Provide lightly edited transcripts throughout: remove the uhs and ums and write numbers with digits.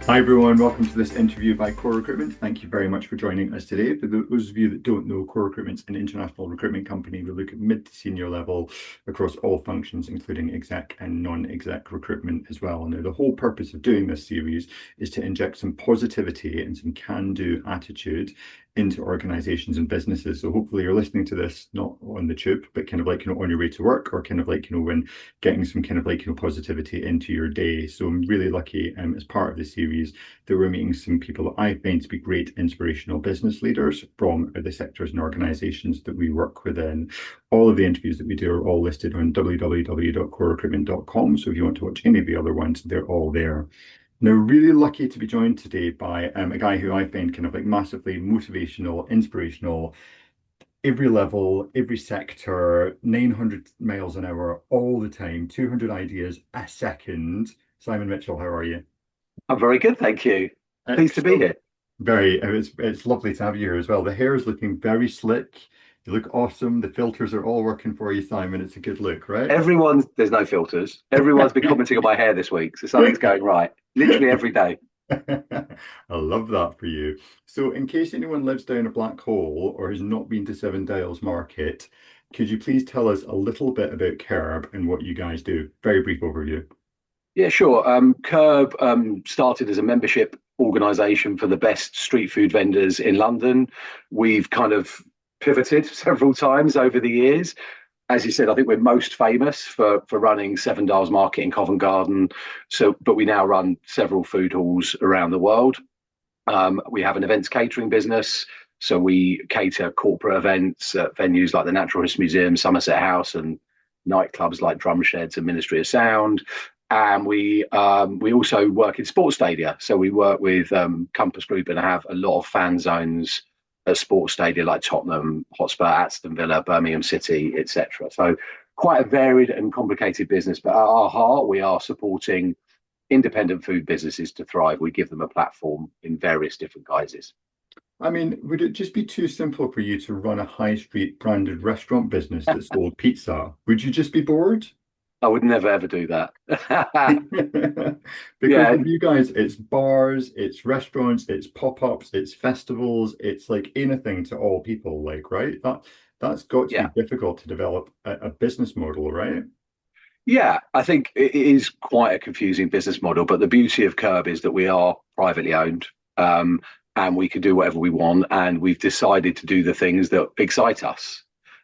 Hi everyone, welcome to this interview by Core Recruitment. Thank you very much for joining us today. For those of you that don't know, Core Recruitment's an international recruitment company. We look at mid to senior level across all functions, including exec and non-exec recruitment as well. Now, the whole purpose of doing this series is to inject some positivity and some can-do attitude into organizations and businesses. So hopefully you're listening to this not on the tube, but kind of like, on your way to work, or kind of like, when getting some kind of like, positivity into your day. So I'm really lucky as part of the series that we're meeting some people that I find to be great inspirational business leaders from the sectors and organizations that we work within. All of the interviews that we do are all listed on www.corerecruitment.com. So if you want to watch any of the other ones, they're all there. Now, really lucky to be joined today by a guy who I find kind of like massively motivational, inspirational, every level, every sector, 900 miles an hour all the time, 200 ideas a second. Simon Mitchell, how are you? I'm very good, thank you. Pleased to be Excellent. here. It's lovely to have you here as well. The hair is looking very slick. You look awesome. The filters are all working for you, Simon. It's a good look, right? There's no filters. Everyone's been commenting on my hair this week, so something's going right. Literally every day. I love that for you. So, in case anyone lives down a black hole or has not been to Seven Dials Market, could you please tell us a little bit about Kerb and what you guys do? Very brief overview. Yeah, sure. Kerb started as a membership organisation for the best street food vendors in London. We've kind of pivoted several times over the years. As you said, I think we're most famous for running Seven Dials Market in Covent Garden. But we now run several food halls around the world. We have an events catering business. So we cater corporate events at venues like the Natural History Museum, Somerset House, and nightclubs like Drum Sheds and Ministry of Sound. And we also work in sports stadia. So we work with Compass Group and have a lot of fan zones at sports stadia like Tottenham Hotspur, Aston Villa, Birmingham City, etc. So quite a varied and complicated business. But at our heart, we are supporting independent food businesses to thrive. We give them a platform in various different guises. I mean, would it just be too simple for you to run a high street branded restaurant business that sold pizza? Would you just be bored? I would never ever do that. Because Yeah, with you guys, it's bars, it's restaurants, it's pop-ups, it's festivals, it's like anything to all people, like, right? That's got to be yeah, difficult to develop a business model, right? yeah. I think it is quite a confusing business model, but the beauty of Kerb is that we are privately owned, and we can do whatever we want, and we've decided to do the things that excite us,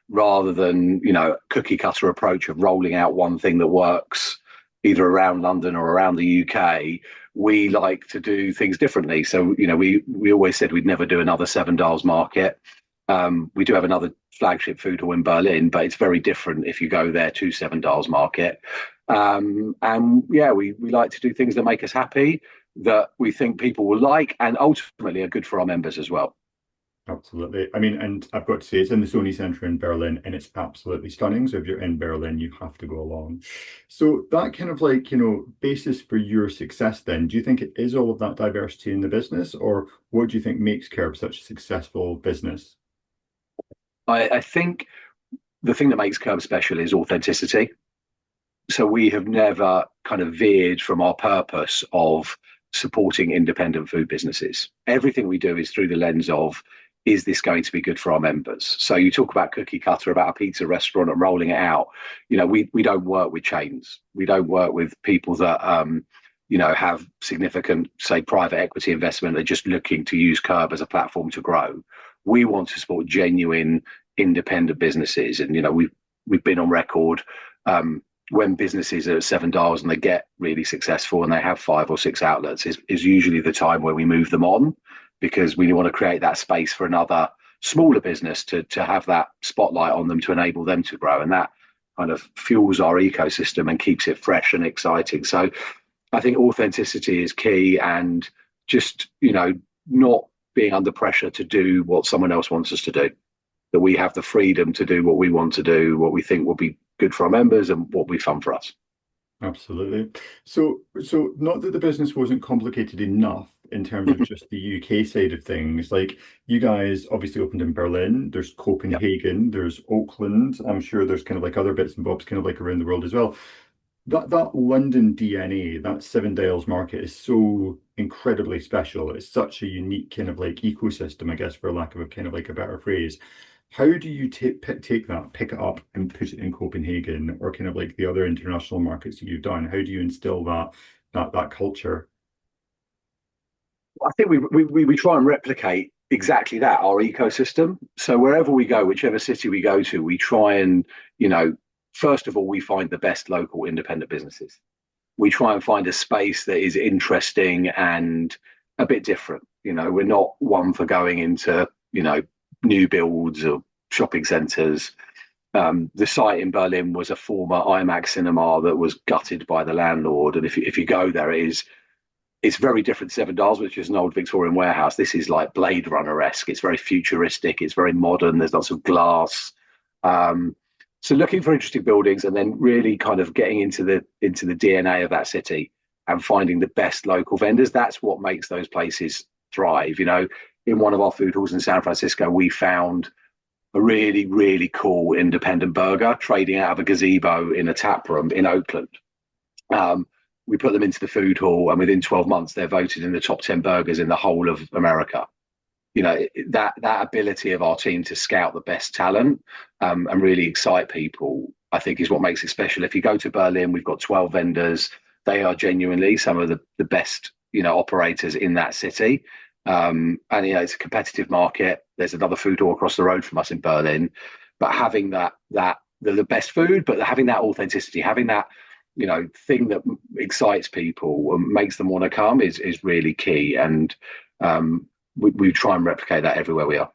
rather than cookie cutter approach of rolling out one thing that works either around London or around the UK. We like to do things differently. So we always said we'd never do another Seven Dials Market. We do have another flagship food hall in Berlin, but it's very different if you go there to Seven Dials Market. And yeah, we like to do things that make us happy, that we think people will like, and ultimately are good for our members as well. Absolutely. I mean, and I've got to say, it's in the Sony Center in Berlin, and it's absolutely stunning. So if you're in Berlin, you have to go along. So that kind of like, basis for your success then, do you think it is all of that diversity in the business, or what do you think makes Kerb such a successful business? I think the thing that makes Curb special is authenticity. So we have never kind of veered from our purpose of supporting independent food businesses. Everything we do is through the lens of, is this going to be good for our members? So you talk about cookie cutter, about a pizza restaurant and rolling it out. We don't work with chains. We don't work with people that have significant, say, private equity investment. They're just looking to use Curb as a platform to grow. We want to support genuine independent businesses, and we've been on record. When businesses are at Seven Dials and they get really successful and they have 5 or 6 outlets, is usually the time where we move them on, because we want to create that space for another smaller business to have that spotlight on them to enable them to grow. And that kind of fuels our ecosystem and keeps it fresh and exciting. So I think authenticity is key, and just, not being under pressure to do what someone else wants us to do. That we have the freedom to do what we want to do, what we think will be good for our members and what will be fun for us. Absolutely. So not that the business wasn't complicated enough in terms of just the UK side of things. Like, you guys obviously opened in Berlin, there's Yeah. Copenhagen, there's Oakland. I'm sure there's kind of like other bits and bobs kind of like around the world as well. That London DNA, that Seven Dials market is so incredibly special. It's such a unique kind of like ecosystem, I guess, for lack of a kind of like a better phrase. How do you take that, pick it up, and put it in Copenhagen or kind of like the other international markets that you've done? How do you instill that culture? I think we try and replicate exactly that, our ecosystem. So wherever we go, whichever city we go to, we try and, you know, first of all, we find the best local independent businesses. We try and find a space that is interesting and a bit different. You know, we're not one for going into, you know, new builds or shopping centres. The site in Berlin was a former IMAX cinema that was gutted by the landlord, and if you go there, it's very different to Seven Dials, which is an old Victorian warehouse. This is like Blade Runner-esque. It's very futuristic. It's very modern. There's lots of glass. So looking for interesting buildings and then really kind of getting into the DNA of that city and finding the best local vendors. That's what makes those places thrive. You know, in one of our food halls in San Francisco, we found a really, really cool independent burger trading out of a gazebo in a tap room in Oakland. We put them into the food hall, and within 12 months, they're voted in the top 10 burgers in the whole of America. You know, that ability of our team to scout the best talent and really excite people, I think, is what makes it special. If you go to Berlin, we've got 12 vendors. They are genuinely some of the best, you know, operators in that city. And you know, it's a competitive market. There's another food hall across the road from us in Berlin, but having the best food, but having that authenticity, having that, you know, thing that excites people and makes them want to come is really key. And we try and replicate that everywhere we are.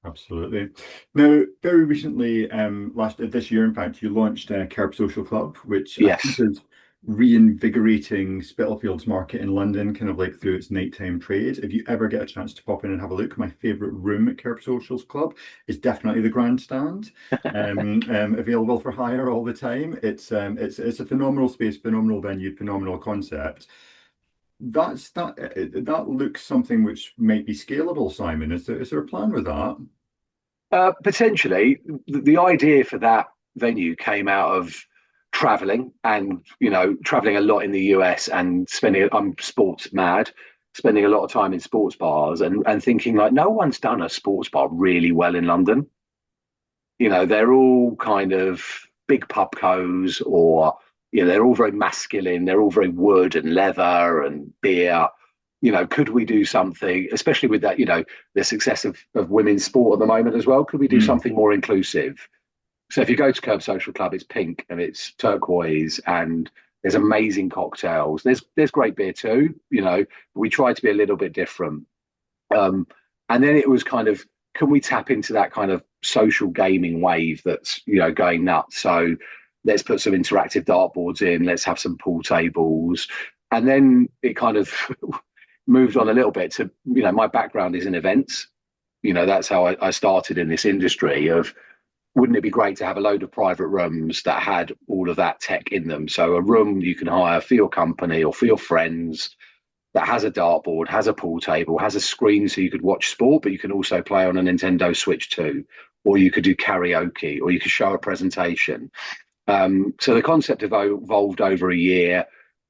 Absolutely. Now, very recently, last this year, in fact, you launched Kerb Social Club, which I think Yes. is reinvigorating Spitalfields market in London, kind of like through its nighttime trade. If you ever get a chance to pop in and have a look, my favorite room at Kerb Socials Club is definitely the grandstand, available for hire all the time. It's a phenomenal space, phenomenal venue, phenomenal concept. That looks something which might be scalable, Simon. Is there a plan with that? Potentially, the idea for that venue came out of traveling and, you know, traveling a lot in the US and spending, I'm sports mad, spending a lot of time in sports bars and thinking like, no one's done a sports bar really well in London. You know, they're all kind of big pubcos, or, you know, they're all very masculine. They're all very wood and leather and beer. You know, could we do something, especially with that, you know, the success of women's sport at the moment as well? Could we do Mm. something more inclusive? So if you go to Kerb Social Club, it's pink and it's turquoise and there's amazing cocktails. There's great beer too, you know, but we try to be a little bit different. And then it was kind of, can we tap into that kind of social gaming wave that's, you know, going nuts? So let's put some interactive dartboards in, let's have some pool tables. And then it kind of moved on a little bit to, you know, my background is in events. You know, that's how I started in this industry of, wouldn't it be great to have a load of private rooms that had all of that tech in them? So a room you can hire for your company or for your friends that has a dartboard, has a pool table, has a screen so you could watch sport, but you can also play on a Nintendo Switch too, or you could do karaoke, or you could show a presentation. So the concept evolved over a year.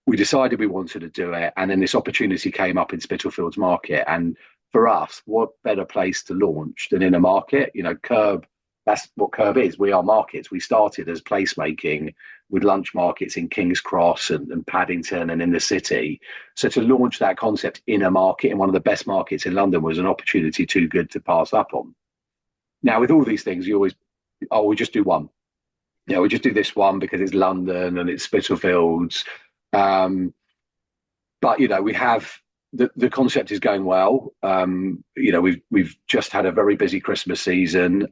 We decided we wanted to do it, and then this opportunity came up in Spitalfields Market. And for us, what better place to launch than in a market? You know, Kerb, that's what Kerb is. We are markets. We started as placemaking with lunch markets in King's Cross and Paddington and in the city. So to launch that concept in a market, in one of the best markets in London, was an opportunity too good to pass up on. Now, with all these things, you always, oh, we just do one. You know, we just do this one because it's London and it's Spitalfields. But you know, we have the concept is going well. You know, we've just had a very busy Christmas season.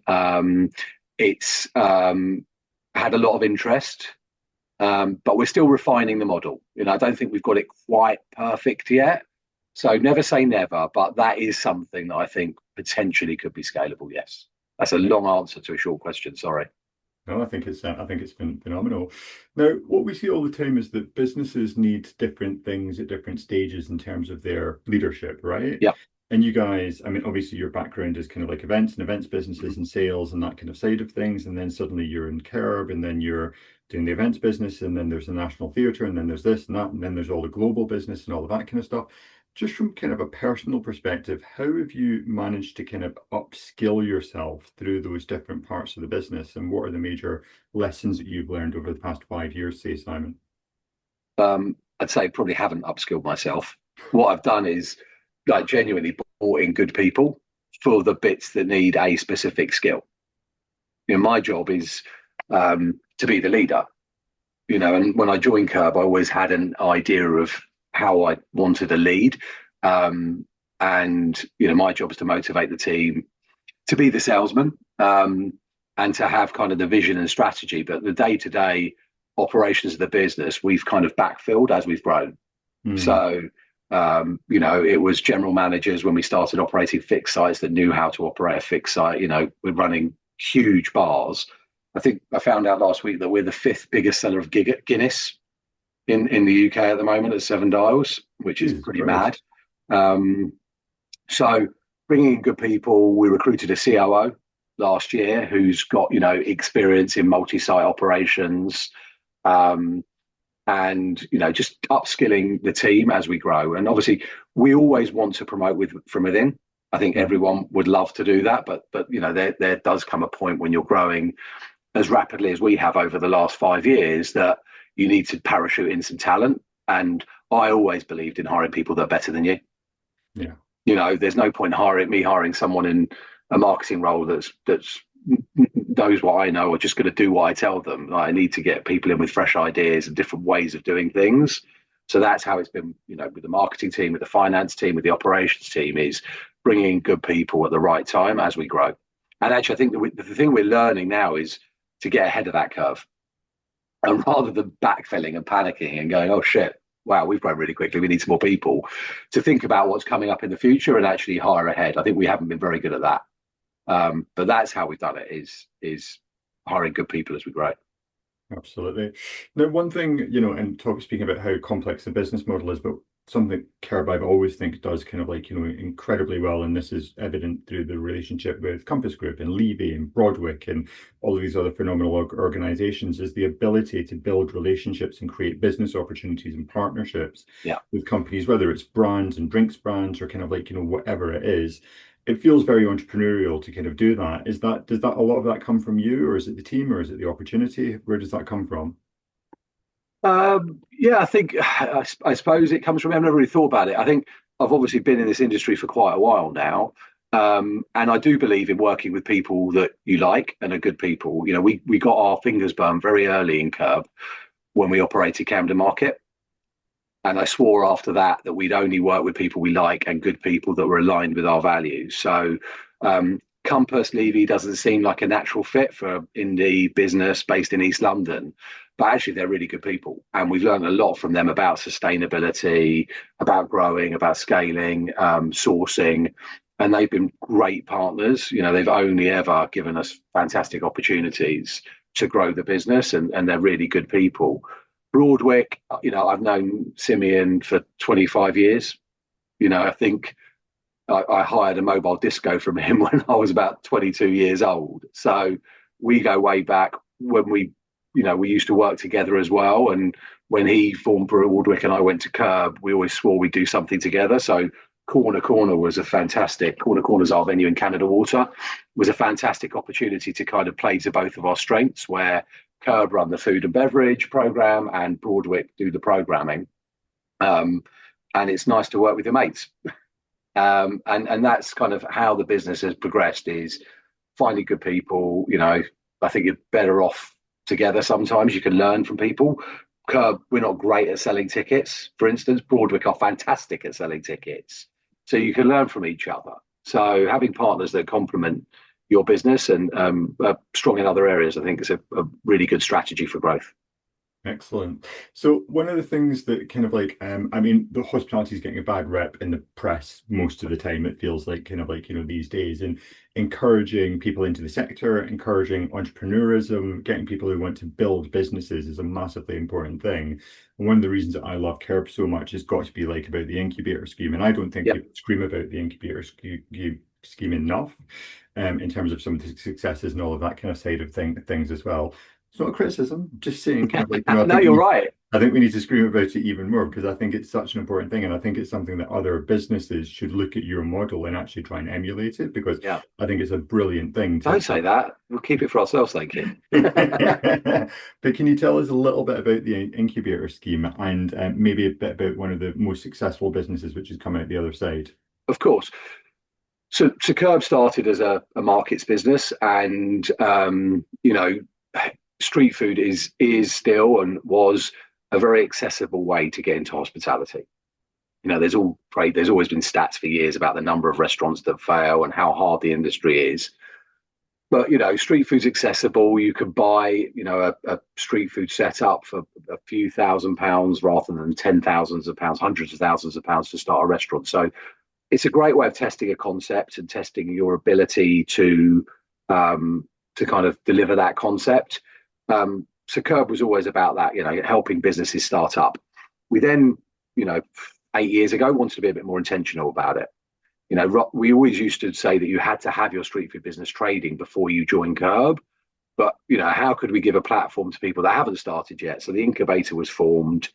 It's had a lot of interest, but we're still refining the model. You know, I don't think we've got it quite perfect yet. So never say never, but that is something that I think potentially could be scalable. Yes, that's a long answer to a short question. Sorry. No, I think it's been phenomenal. Now, what we see all the time is that businesses need different things at different stages in terms of their leadership, right? Yeah. And you guys, I mean, obviously your background is kind of like events and events businesses and sales and that kind of side of things. And then suddenly you're in Kerb and then you're doing the events business and then there's the National Theatre and then there's this and that and then there's all the global business and all of that kind of stuff. Just from kind of a personal perspective, how have you managed to kind of upskill yourself through those different parts of the business? And what are the major lessons that you've learned over the past 5 years, say, Simon? I'd say probably haven't upskilled myself. What I've done is like genuinely brought in good people for the bits that need a specific skill. My job is to be the leader. And when I joined Kerb, I always had an idea of how I wanted to lead. And my job is to motivate the team to be the salesman, and to have kind of the vision and strategy. But the day-to-day operations of the business, we've kind of backfilled as we've grown. Mm. So, it was general managers when we started operating fixed sites that knew how to operate a fixed site. We're running huge bars. I think I found out last week that we're the fifth biggest seller of Guinness in the UK at the moment at Seven Dials, which is Jesus pretty mad. Christ. So bringing in good people, we recruited a COO last year who's got experience in multi-site operations, and just upskilling the team as we grow. And obviously, we always want to promote from within. I think Mhm. everyone would love to do that, but there does come a point when you're growing as rapidly as we have over the last 5 years that you need to parachute in some talent. And I always believed in hiring people that are better than you. Yeah. There's no point hiring someone in a marketing role that's knows what I know or just going to do what I tell them. Like, I need to get people in with fresh ideas and different ways of doing things. So that's how it's been, with the marketing team, with the finance team, with the operations team, is bringing in good people at the right time as we grow. And actually, I think the thing we're learning now is to get ahead of that curve. And rather than backfilling and panicking and going, oh shit, wow, we've grown really quickly, we need some more people, to think about what's coming up in the future and actually hire ahead. I think we haven't been very good at that. But that's how we've done it, is hiring good people as we grow. Absolutely. Now, one thing, speaking about how complex the business model is, but something Kerb I've always think does kind of like, incredibly well, and this is evident through the relationship with Compass Group and Levy and Broadwick and all of these other phenomenal organizations, is the ability to build relationships and create business opportunities and partnerships Yeah. with companies, whether it's brands and drinks brands or kind of like, whatever it is. It feels very entrepreneurial to kind of do that. Does that a lot of that come from you, or is it the team, or is it the opportunity? Where does that come from? Yeah, I think I suppose it comes from. I've never really thought about it. I think I've obviously been in this industry for quite a while now, and I do believe in working with people that you like and are good people. We got our fingers burned very early in Kerb when we operated Camden Market. And I swore after that we'd only work with people we like and good people that were aligned with our values. So Compass Levy doesn't seem like a natural fit for indie business based in East London, but actually they're really good people. And we've learned a lot from them about sustainability, about growing, about scaling, sourcing. And they've been great partners. They've only ever given us fantastic opportunities to grow the business, and they're really good people. Broadwick, I've known Simeon for 25 years. I think I hired a mobile disco from him when I was about 22 years old. So we go way back when we used to work together as well. And when he formed Broadwick and I went to Kerb, we always swore we'd do something together. So Corner was a fantastic, Corner's our venue in Canada Water, was a fantastic opportunity to kind of play to both of our strengths, where Kerb run the food and beverage program and Broadwick do the programming. And it's nice to work with your mates. And that's kind of how the business has progressed, is finding good people. I think you're better off together sometimes. You can learn from people. Kerb, we're not great at selling tickets, for instance. Broadwick are fantastic at selling tickets. So you can learn from each other. So having partners that complement your business and are strong in other areas, I think is a really good strategy for growth. Excellent. So one of the things that kind of like, the hospitality is getting a bad rep in the press most of the time, it feels like, kind of like, these days, and encouraging people into the sector, encouraging entrepreneurism, getting people who want to build businesses is a massively important thing. And one of the reasons that I love Kerb so much has got to be like about the incubator scheme. And I don't think Yep. people scream about the incubator scheme enough, in terms of some of the successes and all of that kind of side of things as well. It's not a criticism, just saying kind of like, you know, No, you're right. I think we need to scream about it even more because I think it's such an important thing. And I think it's something that other businesses should look at your model and actually try and emulate it because Yeah. I think it's a brilliant thing Don't to. say that. We'll keep it for ourselves, thank you. But can you tell us a little bit about the incubator scheme and maybe a bit about one of the most successful businesses which has come out the other side? Of course. So Kerb started as a markets business, and street food is still and was a very accessible way to get into hospitality. There's always been stats for years about the number of restaurants that fail and how hard the industry is. But street food's accessible. You could buy a street food setup for a few £1,000s rather than ten thousands of pounds, hundreds of thousands of pounds to start a restaurant. So it's a great way of testing a concept and testing your ability to kind of deliver that concept. So Kerb was always about that, helping businesses start up. We then, 8 years ago, wanted to be a bit more intentional about it. We always used to say that you had to have your street food business trading before you join Kerb. But, how could we give a platform to people that haven't started yet? So the incubator was formed.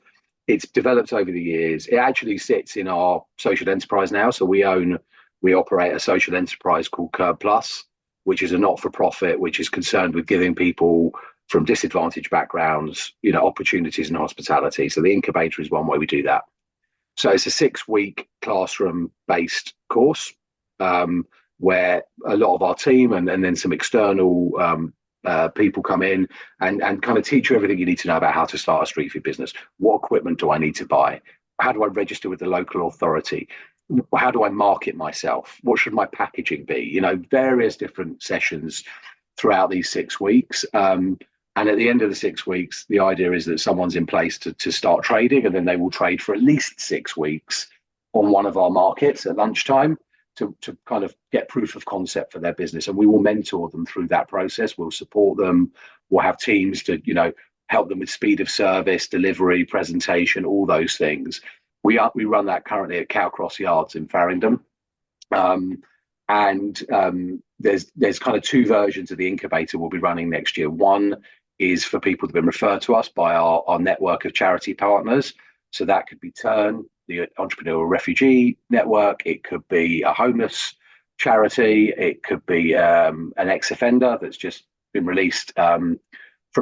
It's developed over the years. It actually sits in our social enterprise now. So we operate a social enterprise called Kerb Plus, which is a not-for-profit, which is concerned with giving people from disadvantaged backgrounds, opportunities in hospitality. So the incubator is one way we do that. So it's a 6-week classroom-based course where a lot of our team and then some external people come in and kind of teach you everything you need to know about how to start a street food business. What equipment do I need to buy? How do I register with the local authority? How do I market myself? What should my packaging be? Various different sessions throughout these 6 weeks. And at the end of the 6 weeks, the idea is that someone's in place to start trading, and then they will trade for at least 6 weeks on one of our markets at lunchtime to kind of get proof of concept for their business. And we will mentor them through that process. We'll support them. We'll have teams to, help them with speed of service, delivery, presentation, all those things. We run that currently at Cowcross Yards in Farringdon. There's kind of 2 versions of the incubator we'll be running next year. One is for people that have been referred to us by our network of charity partners. So that could be Turn, the Entrepreneurial Refugee Network. It could be a homeless charity. It could be an ex-offender that's just been released from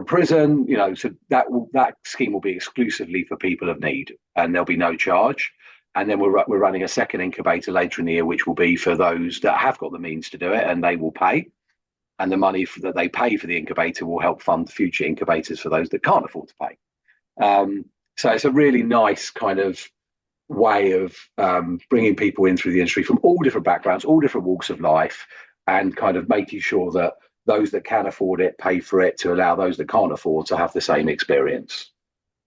prison. So that scheme will be exclusively for people of need, and there'll be no charge. And then we're running a second incubator later in the year, which will be for those that have got the means to do it, and they will pay. And the money that they pay for the incubator will help fund future incubators for those that can't afford to pay. So it's a really nice kind of way of bringing people in through the industry from all different backgrounds, all different walks of life, and kind of making sure that those that can afford it pay for it to allow those that can't afford to have the same experience.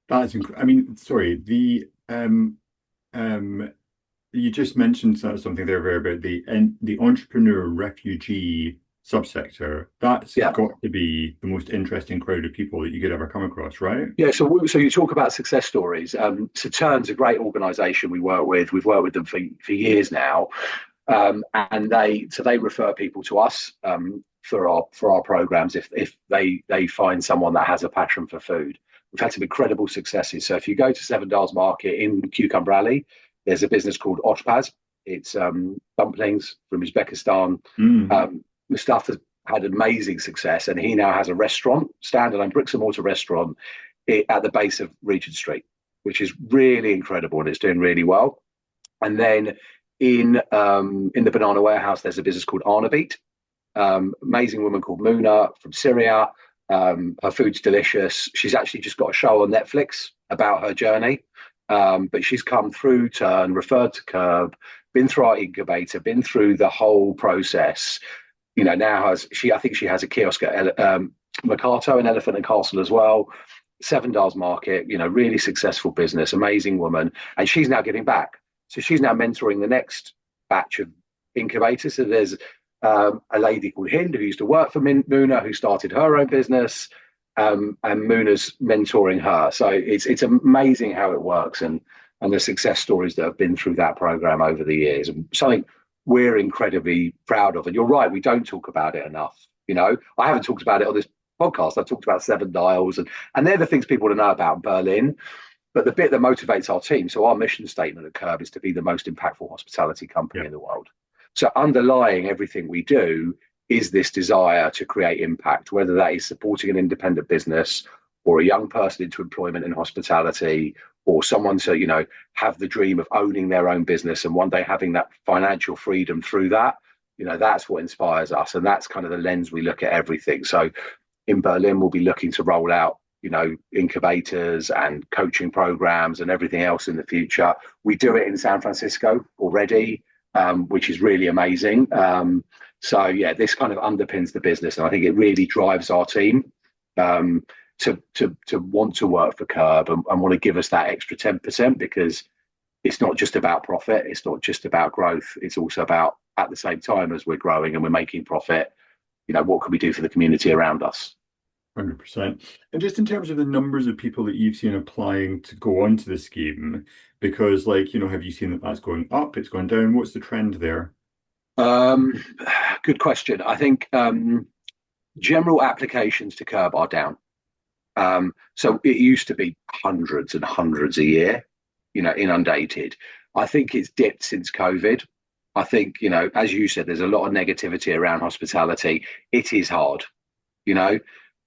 That's I mean, sorry, you just mentioned something there about the entrepreneur refugee subsector. That's Yeah. got to be the most interesting crowd of people that you could ever come across, right? Yeah, so you talk about success stories. So Turn's a great organisation we work with. We've worked with them for years now, and they refer people to us for our programs if they find someone that has a passion for food. We've had some incredible successes. So if you go to Seven Dials Market in Cucumber Alley, there's a business called Oshpaz. It's dumplings from Uzbekistan. Mustafa had amazing success, and he now has a restaurant, standalone bricks and mortar restaurant at the base of Regent Street, which is really incredible, and it's doing really well. And then in the Banana Warehouse, there's a business called Arnabeat. Amazing woman called Muna from Syria. Her food's delicious. She's actually just got a show on Netflix about her journey. But she's come through Turn, referred to Kerb, been through our incubator, been through the whole process. Now I think she has a kiosk at Mercato and Elephant and Castle as well. Seven Dials Market, really successful business, amazing woman. And she's now giving back. So she's now mentoring the next batch of incubators. So there's a lady called Hind who used to work for Muna, who started her own business, and Muna's mentoring her. So it's amazing how it works and the success stories that have been through that program over the years, and something we're incredibly proud of. And you're right, we don't talk about it enough. I haven't talked about it on this podcast, I talked about Seven Dials, and they're the things people want to know about in Berlin. But the bit that motivates our team, so our mission statement at Kerb is to be the most impactful hospitality company Yeah. in the world. So underlying everything we do is this desire to create impact, whether that is supporting an independent business or a young person into employment in hospitality, or someone to, have the dream of owning their own business and one day having that financial freedom through that. That's what inspires us. And that's kind of the lens we look at everything. So in Berlin, we'll be looking to roll out, incubators and coaching programs and everything else in the future. We do it in San Francisco already, which is really amazing. So yeah, this kind of underpins the business, and I think it really drives our team to want to work for Kerb and want to give us that extra 10%, because it's not just about profit, it's not just about growth, it's also about, at the same time as we're growing and we're making profit, what can we do for the community around us? 100%. And just in terms of the numbers of people that you've seen applying to go onto the scheme, because have you seen that that's going up, it's going down? What's the trend there? Um, Good question. I think general applications to Kerb are down. So it used to be hundreds and hundreds a year, inundated. I think it's dipped since COVID. I think, as you said, there's a lot of negativity around hospitality. It is hard, you know,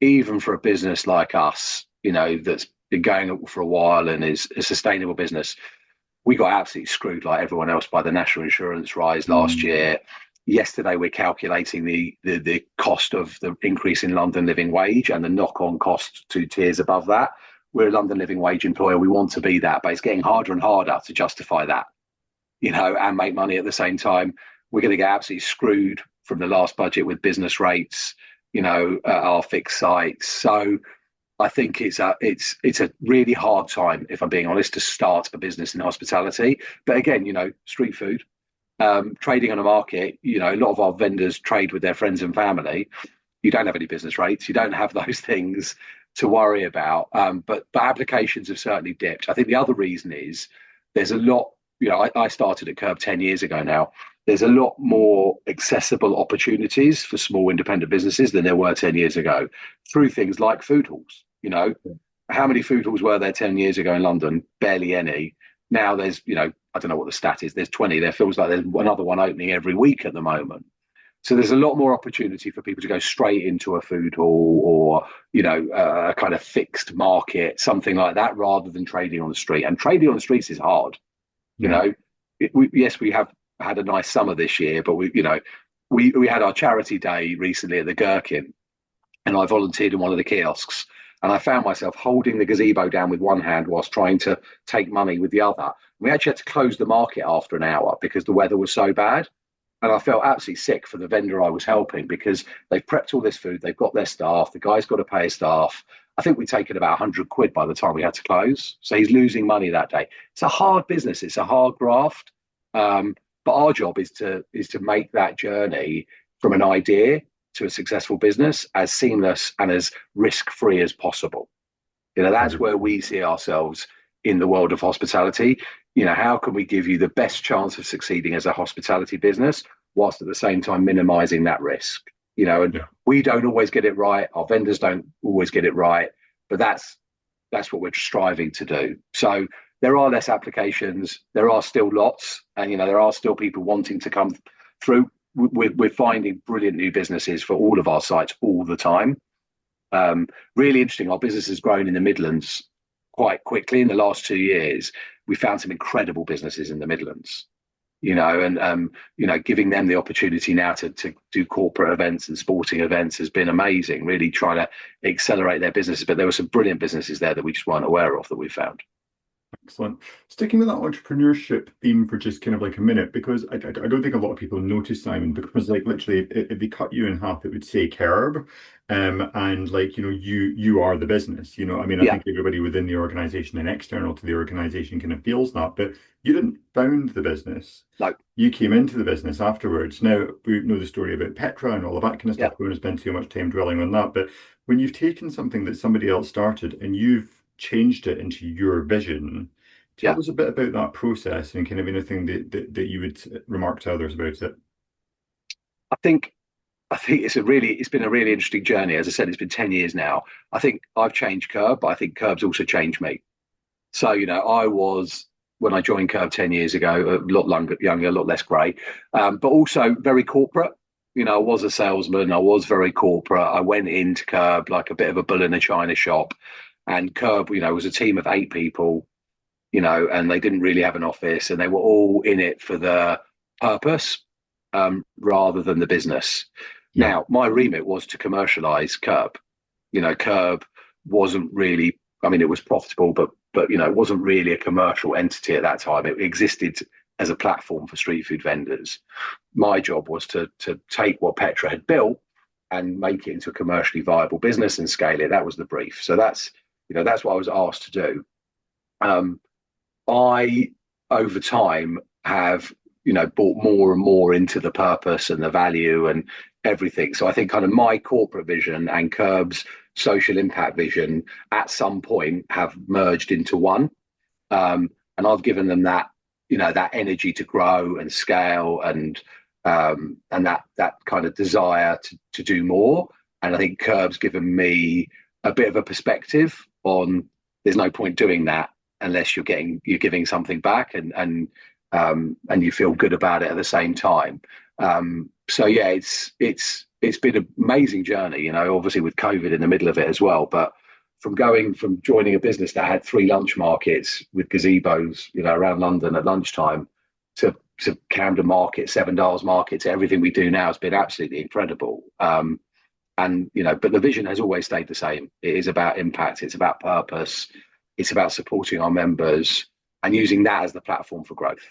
even for a business like us, that's been going for a while and is a sustainable business. We got absolutely screwed like everyone else by the national insurance rise last year. Yesterday, we're calculating the cost of the increase in London living wage and the knock-on cost 2 tiers above that. We're a London living wage employer. We want to be that, but it's getting harder and harder to justify that, and make money at the same time. We're going to get absolutely screwed from the last budget with business rates, at our fixed sites. So I think it's a really hard time, if I'm being honest, to start a business in hospitality. But again, street food, trading on a market, a lot of our vendors trade with their friends and family. You don't have any business rates. You don't have those things to worry about. But applications have certainly dipped. I think the other reason is there's a lot, I started at Kerb 10 years ago now. There's a lot more accessible opportunities for small independent businesses than there were 10 years ago through things like food halls. How many food halls were there 10 years ago in London? Barely any. Now there's, I don't know what the stat is. There's 20. There feels like there's another one opening every week at the moment. So there's a lot more opportunity for people to go straight into a food hall or, a kind of fixed market, something like that, rather than trading on the street. And trading on the streets is hard. Yes, we have had a nice summer this year, but we had our charity day recently at the Gherkin, and I volunteered in one of the kiosks. And I found myself holding the gazebo down with one hand whilst trying to take money with the other. We actually had to close the market after an hour because the weather was so bad. And I felt absolutely sick for the vendor I was helping, because they've prepped all this food, they've got their staff, the guy's got to pay his staff. I think we'd taken about 100 quid by the time we had to close. So he's losing money that day. It's a hard business, it's a hard graft. But our job is to make that journey from an idea to a successful business as seamless and as risk-free as possible. That's where we see ourselves in the world of hospitality. How can we give you the best chance of succeeding as a hospitality business whilst at the same time minimizing that risk? And we don't always get it right. Our vendors don't always get it right, but that's what we're striving to do. So there are less applications. There are still lots, and there are still people wanting to come through. We're finding brilliant new businesses for all of our sites all the time. Really interesting. Our business has grown in the Midlands quite quickly in the last 2 years. We found some incredible businesses in the Midlands, and giving them the opportunity now to do corporate events and sporting events has been amazing. Really trying to accelerate their businesses, but there were some brilliant businesses there that we just weren't aware of that we found. Excellent. Sticking with that entrepreneurship theme for just kind of like a minute, because I don't think a lot of people notice, Simon, because literally if they cut you in half, it would say Kerb. And you are the business, I mean, I think everybody within the organization and external to the organization kind of feels that, but you didn't found the business. No. You came into the business afterwards. Now, we know the story about Petra and all of that kind of stuff. We won't spend too much time dwelling on that. But when you've taken something that somebody else started and you've changed it into your vision, tell us a bit about that process and kind of anything that you would remark to others about it. I think I think it's been a really interesting journey. As I said, it's been 10 years now. I think I've changed Kerb, but I think Kerb's also changed me. So, I was, when I joined Kerb 10 years ago, a lot younger, a lot less grey, but also very corporate. I was a salesman. I was very corporate. I went into Kerb like a bit of a bull in a china shop. And Kerb, was a team of 8 people, and they didn't really have an office, and they were all in it for the purpose, rather than the business. Yeah. Now, my remit was to commercialize Kerb. Kerb wasn't really, I mean, it was profitable, but it wasn't really a commercial entity at that time. It existed as a platform for street food vendors. My job was to take what Petra had built and make it into a commercially viable business and scale it. That was the brief. So that's what I was asked to do. I, over time, have bought more and more into the purpose and the value and everything. So I think kind of my corporate vision and Kerb's social impact vision at some point have merged into one. And I've given them that, that energy to grow and scale and that kind of desire to do more. And I think Kerb's given me a bit of a perspective on there's no point doing that unless you're giving something back and you feel good about it at the same time. So yeah, it's been an amazing journey, obviously with COVID in the middle of it as well. But from joining a business that had 3 lunch markets with gazebos, around London at lunchtime to Camden Market, Seven Dials Market, to everything we do now has been absolutely incredible. But the vision has always stayed the same. It is about impact. It's about purpose. It's about supporting our members and using that as the platform for growth.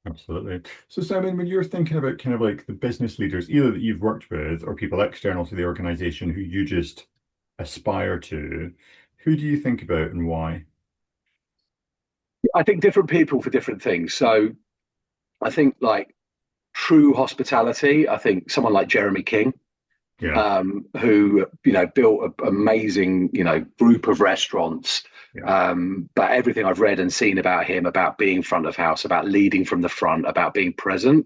Absolutely. So Simon, when you're thinking about kind of like the business leaders, either that you've worked with or people external to the organization who you just aspire to, who do you think about and why? I think different people for different things. So I think like true hospitality, I think someone like Jeremy King, Yeah. who built an amazing group of restaurants. Yeah. But everything I've read and seen about him, about being front of house, about leading from the front, about being present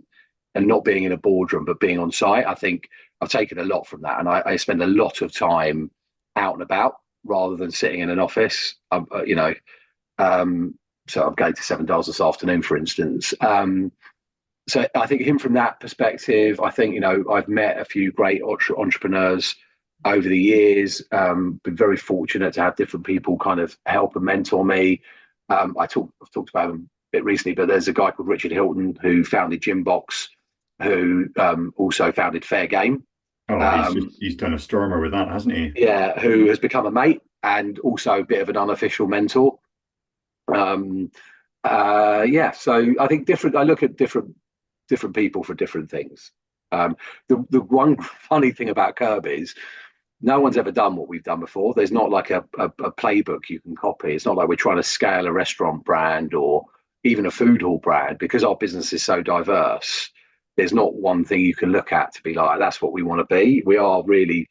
and not being in a boardroom but being on site, I think I've taken a lot from that, and I spend a lot of time out and about rather than sitting in an office. So I'm going to Seven Dials this afternoon, for instance. So I think him from that perspective. I think I've met a few great entrepreneurs over the years. Been very fortunate to have different people kind of help and mentor me. I've talked about him a bit recently, but there's a guy called Richard Hilton who founded Gymbox, who also founded Fair Game. Oh, he's done a stormer with that, hasn't he? Yeah, who has become a mate and also a bit of an unofficial mentor. Yeah, so I think I look at different people for different things. The one funny thing about Kerb is no one's ever done what we've done before. There's not like a playbook you can copy. It's not like we're trying to scale a restaurant brand or even a food hall brand, because our business is so diverse. There's not one thing you can look at to be like, that's what we want to be. We are really,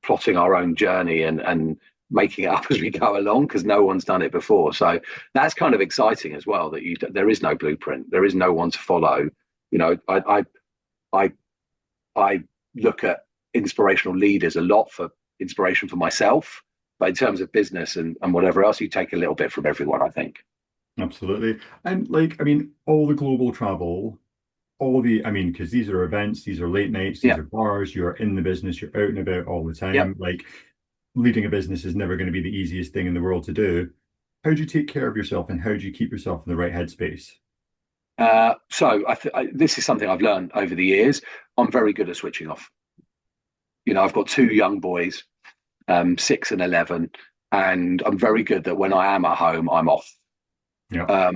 plotting our own journey and making it up as we go along, because no one's done it before. So that's kind of exciting as well, that there is no blueprint. There is no one to follow. I look at inspirational leaders a lot for inspiration for myself, but in terms of business and whatever else, you take a little bit from everyone, I think. Absolutely. And all the global travel, because these are events, these are late nights, these Yeah. are bars, you're in the business, you're out and about all the time. Yeah. Leading a business is never going to be the easiest thing in the world to do. How do you take care of yourself and how do you keep yourself in the right headspace? So this is something I've learned over the years. I'm very good at switching off. I've got 2 young boys, 6 and 11, and I'm very good that when I am at home, I'm off. Yeah.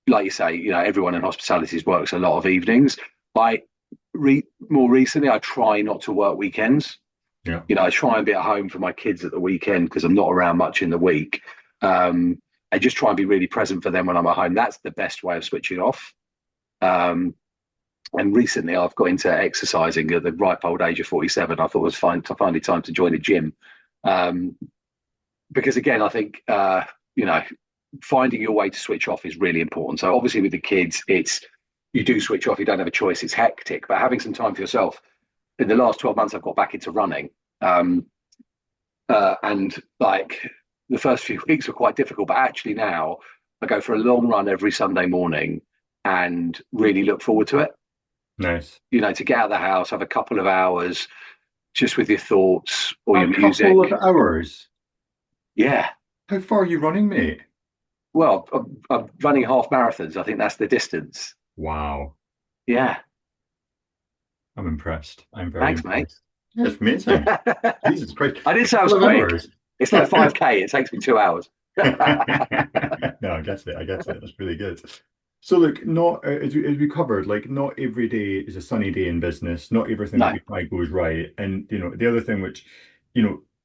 Like you say, everyone in hospitality works a lot of evenings. More recently, I try not to work weekends. Yeah. I try and be at home for my kids at the weekend because I'm not around much in the week. I just try and be really present for them when I'm at home. That's the best way of switching off. And recently I've got into exercising at the ripe old age of 47. I thought it was finally time to join a gym. Because again, I think, finding your way to switch off is really important. So obviously with the kids, you do switch off, you don't have a choice, it's hectic, but having some time for yourself. in the last 12 months, I've got back into running. And like the first few weeks were quite difficult, but actually now I go for a long run every Sunday morning and really look forward to it. Nice. To get out of the house, have a couple of hours just with your thoughts or A your couple of music. hours. Yeah. How far are you running, mate? Well, I'm running half marathons. I think that's the distance. Wow. Yeah. I'm impressed. I'm very Thanks, mate. impressed. Yeah, it's amazing. Jesus Christ. I did A say I was couple of quick. hours. It's like 5K. It takes me 2 hours. No, I get it. I get it. That's really good. So, look, not as we covered, like not every day is a sunny day in business. Not everything that No. we try goes right. And the other thing which,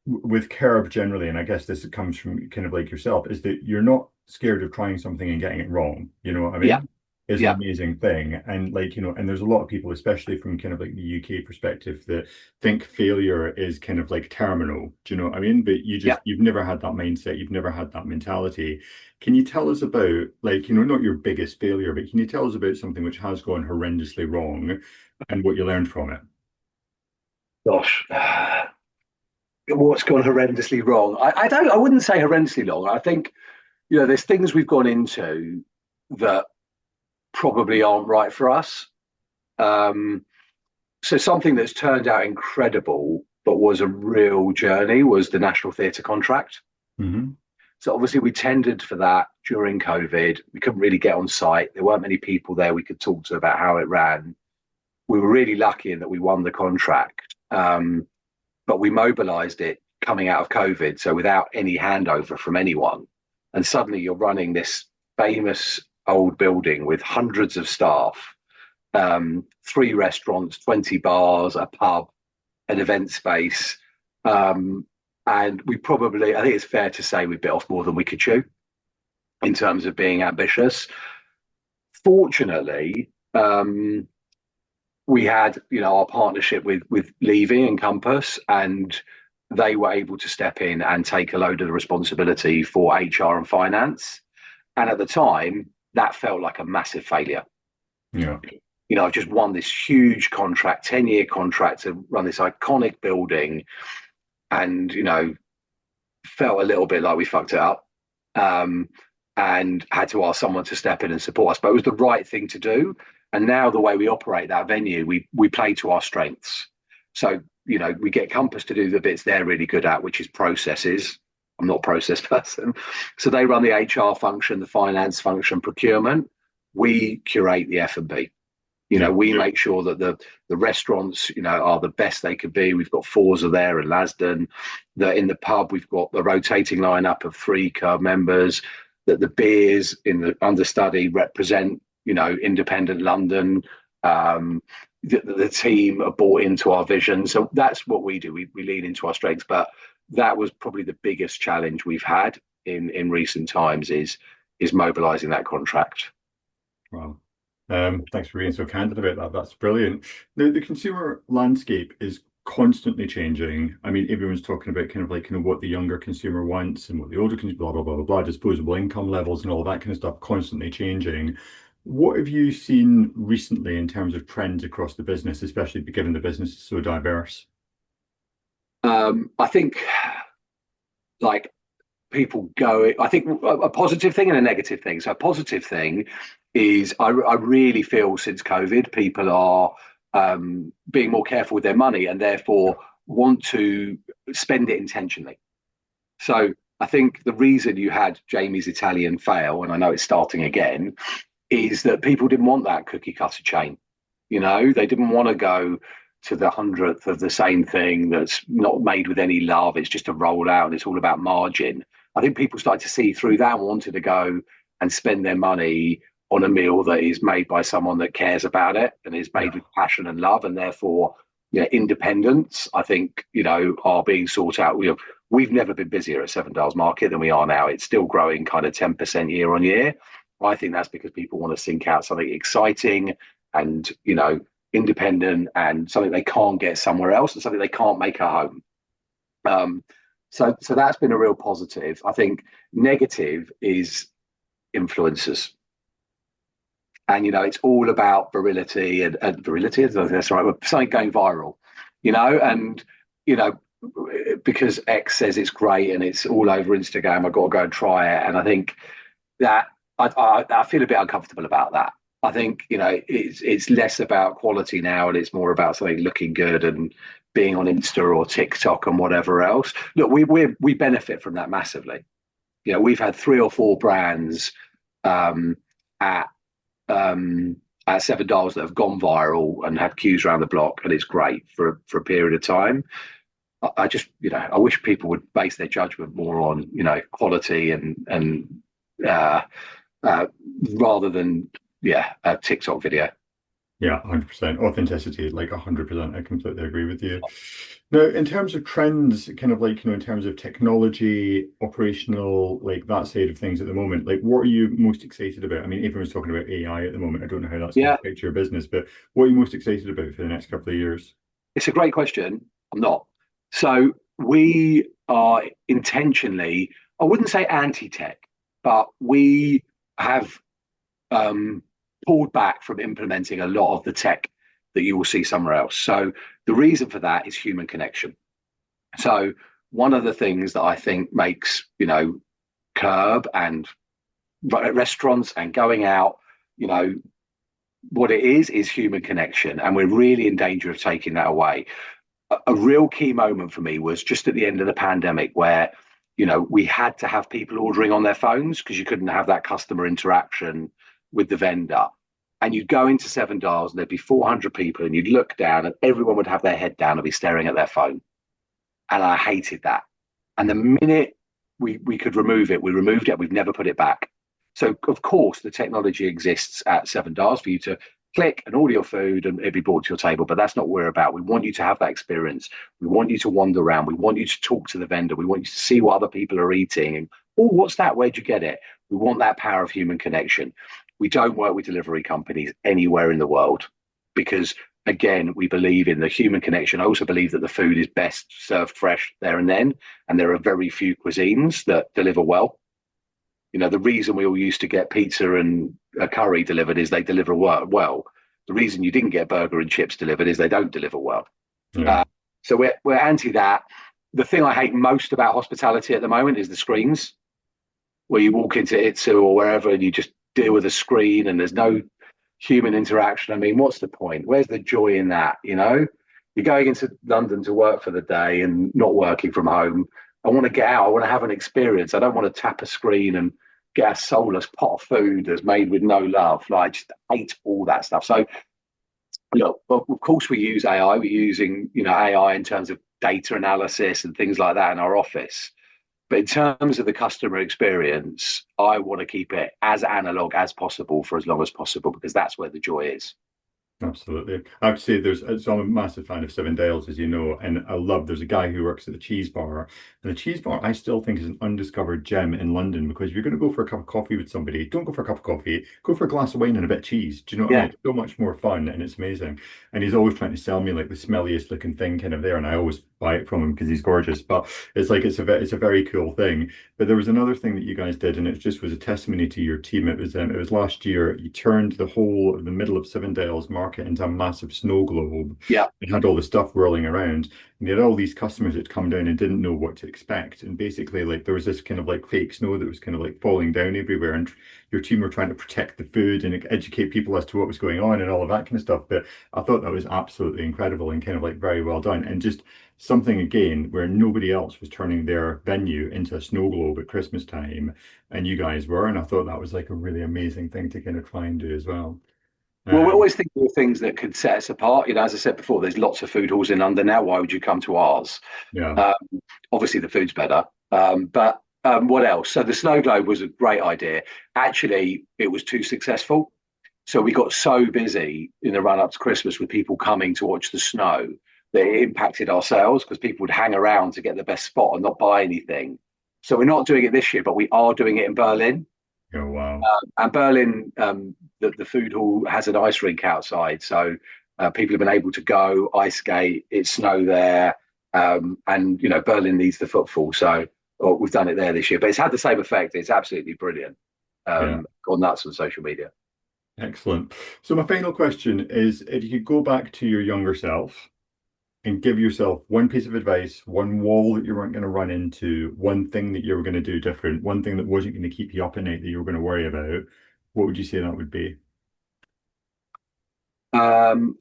with Kerb generally, and I guess this comes from kind of like yourself, is that you're not scared of trying something and getting it wrong. You know what I Yeah. mean? Is an Yeah. amazing thing. And like, and there's a lot of people, especially from kind of like the UK perspective, that think failure is kind of like terminal. Do you know what I mean? But Yeah. you've never had that mindset, you've never had that mentality. Can you tell us about, like, not your biggest failure, but can you tell us about something which has gone horrendously wrong and what you learned from it? Gosh. What's gone horrendously wrong? I wouldn't say horrendously wrong. I think, there's things we've gone into that probably aren't right for us. Um, so something that's turned out incredible, but was a real journey was the National Theatre contract. Hmm. So obviously we tendered for that during COVID. We couldn't really get on site. There weren't many people there we could talk to about how it ran. We were really lucky in that we won the contract, but we mobilised it coming out of COVID, so without any handover from anyone. And suddenly you're running this famous old building with hundreds of staff, 3 restaurants, 20 bars, a pub, an event space. And I think it's fair to say we bit off more than we could chew in terms of being ambitious. Fortunately, we had, our partnership with Levy and Compass, and they were able to step in and take a load of the responsibility for HR and finance. And at the time, that felt like a massive failure. Yeah. I've just won this huge contract, 10-year contract to run this iconic building, and, felt a little bit like we fucked it up, and had to ask someone to step in and support us. But it was the right thing to do. And now the way we operate that venue, we play to our strengths. So, we get Compass to do the bits they're really good at, which is processes. I'm not a process person. So they run the HR function, the finance function, procurement. We curate the F&B. We make sure that the restaurants, are the best they could be. We've got Forza there and Lasden. That in the pub, we've got the rotating lineup of 3 Kerb members. That the beers in the understudy represent, independent London. The team are bought into our vision. So that's what we do. We lean into our strengths. But that was probably the biggest challenge we've had in recent times is mobilising that contract. Wow. Thanks for being so candid about that. That's brilliant. The consumer landscape is constantly changing. I mean, everyone's talking about kind of like what the younger consumer wants and what the older consumer, blah, blah, blah, blah, blah, disposable income levels and all that kind of stuff constantly changing. What have you seen recently in terms of trends across the business, especially given the business is so diverse? I think like people go, I think a positive thing and a negative thing. So a positive thing is I really feel since COVID, people are being more careful with their money and therefore want to spend it intentionally. So I think the reason you had Jamie's Italian fail, and I know it's starting again, is that people didn't want that cookie cutter chain. They didn't want to go to the 100th of the same thing that's not made with any love. It's just a rollout and it's all about margin. I think people started to see through that and wanted to go and spend their money on a meal that is made by someone that cares about it and is made Yeah. with passion and love, and therefore, independence, I think, are being sought out. We've never been busier at Seven Dials Market than we are now. It's still growing kind of 10% year on year. I think that's because people want to think out something exciting and, independent and something they can't get somewhere else and something they can't make at home. So that's been a real positive. I think negative is influencers. And, it's all about virility and virility, that's right, something going viral. and you know, because X says it's great and it's all over Instagram, I've got to go and try it. And I think that I feel a bit uncomfortable about that. I think it's less about quality now, and it's more about something looking good and being on Insta or TikTok and whatever else. Look, we benefit from that massively. We've had 3 or 4 brands um, at Seven Dials that have gone viral and had queues around the block, and it's great for a period of time. I just, I wish people would base their judgment more on, quality and uh, uh, rather than, a TikTok video. Yeah, 100%. Authenticity, like 100%. I completely agree with you. Now, in terms of trends, kind of like, in terms of technology, operational, like that side of things at the moment, like what are you most excited about? I mean, everyone's talking about AI at the moment. I don't know how that's going to Yeah, affect your business, but what are you most excited about for the next couple of years? it's a great question. I'm not. So we are intentionally, I wouldn't say anti-tech, but we have um, pulled back from implementing a lot of the tech that you will see somewhere else. So the reason for that is human connection. So one of the things that I think makes Kerb and restaurants and going out, you know, what it is human connection, and we're really in danger of taking that away. A real key moment for me was just at the end of the pandemic where we had to have people ordering on their phones because you couldn't have that customer interaction with the vendor. And you'd go into Seven Dials and there'd be 400 people, and you'd look down and everyone would have their head down and be staring at their phone. And I hated that. And the minute we could remove it, we removed it. We've never put it back. So of course the technology exists at Seven Dials for you to click and order your food and it'll be brought to your table. But that's not what we're about. We want you to have that experience. We want you to wander around. We want you to talk to the vendor. We want you to see what other people are eating. And oh, what's that? Where'd you get it? We want that power of human connection. We don't work with delivery companies anywhere in the world because again, we believe in the human connection. I also believe that the food is best served fresh there and then. And there are very few cuisines that deliver well. The reason we all used to get pizza and a curry delivered is they deliver well. The reason you didn't get burger and chips delivered is they don't deliver well. Yeah. So we're anti that. The thing I hate most about hospitality at the moment is the screens, where you walk into Itsu or wherever and you just deal with a screen and there's no human interaction. I mean, what's the point? Where's the joy in that? You're going into London to work for the day and not working from home. I want to get out. I want to have an experience. I don't want to tap a screen and get a soulless pot of food that's made with no love. Like, I just hate all that stuff. So, of course, we use AI. We're using, AI in terms of data analysis and things like that in our office. But in terms of the customer experience, I want to keep it as analog as possible for as long as possible because that's where the joy is. Absolutely. I have to say so I'm a massive fan of Seven Dials, as you know, and there's a guy who works at the cheese bar. And the cheese bar I still think is an undiscovered gem in London because if you're going to go for a cup of coffee with somebody, don't go for a cup of coffee, go for a glass of wine and a bit of cheese. Do you know what I mean? Yeah. It's so much more fun and it's amazing. And he's always trying to sell me like the smelliest looking thing kind of there, and I always buy it from him because he's gorgeous. But it's like it's a very cool thing. But there was another thing that you guys did, and it just was a testimony to your team. It was last year. You turned the whole of the middle of Seven Dials Market into a massive snow globe. Yeah. It had all the stuff whirling around, and you had all these customers that come down and didn't know what to expect. And basically, like there was this kind of like fake snow that was kind of like falling down everywhere, and your team were trying to protect the food and educate people as to what was going on and all of that kind of stuff. But I thought that was absolutely incredible and kind of like very well done, and just something again where nobody else was turning their venue into a snow globe at Christmas time, and you guys were, and I thought that was like a really amazing thing to kind of try and do as well. Well, we're Um, always thinking of things that could set us apart. As I said before, there's lots of food halls in London now. Why would you come to ours? yeah, Um, Obviously, the food's better. But what else? So the snow globe was a great idea. Actually, it was too successful. So we got so busy in the run up to Christmas with people coming to watch the snow that it impacted our sales because people would hang around to get the best spot and not buy anything. So we're not doing it this year, but we are doing it in Berlin. oh wow, And Berlin, the food hall has an ice rink outside, so people have been able to go ice skate. It's snow there, and Berlin needs the footfall, so we've done it there this year. But it's had the same effect. It's absolutely brilliant. yeah. Gone nuts on social media. Excellent. So my final question is, if you could go back to your younger self and give yourself one piece of advice, one wall that you weren't going to run into, one thing that you were going to do different, one thing that wasn't going to keep you up at night that you were going to worry about, what would you say that would be? Um,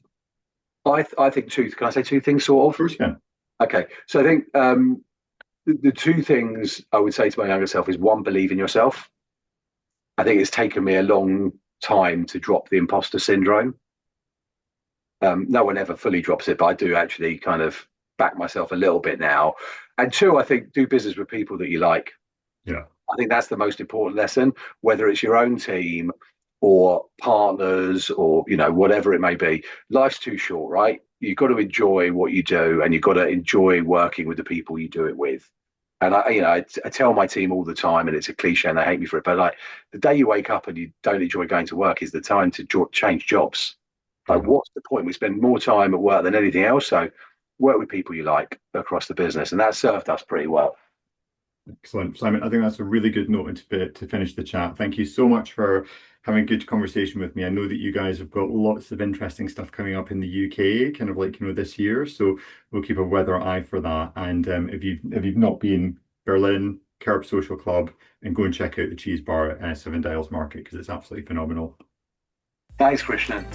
I think two. Can I say two things, sort Of of? course, you can. Okay. So I think the two things I would say to my younger self is one, believe in yourself. I think it's taken me a long time to drop the imposter syndrome. No one ever fully drops it, but I do actually kind of back myself a little bit now. And two, I think do business with people that you like. Yeah. I think that's the most important lesson, whether it's your own team or partners or whatever it may be. Life's too short, right? You've got to enjoy what you do, and you've got to enjoy working with the people you do it with. And I tell my team all the time, and it's a cliche, and they hate me for it. But like the day you wake up and you don't enjoy going to work is the time to change jobs. Like, Yeah. what's the point? We spend more time at work than anything else. So work with people you like across the business, and that served us pretty well. Excellent. Simon, I think that's a really good note to finish the chat. Thank you so much for having a good conversation with me. I know that you guys have got lots of interesting stuff coming up in the UK, kind of like, this year. So we'll keep a weather eye for that. And if you've not been, Berlin, Kerb Social Club, and go and check out the cheese bar at Seven Dials Market because it's absolutely phenomenal. Thanks, Krishnan.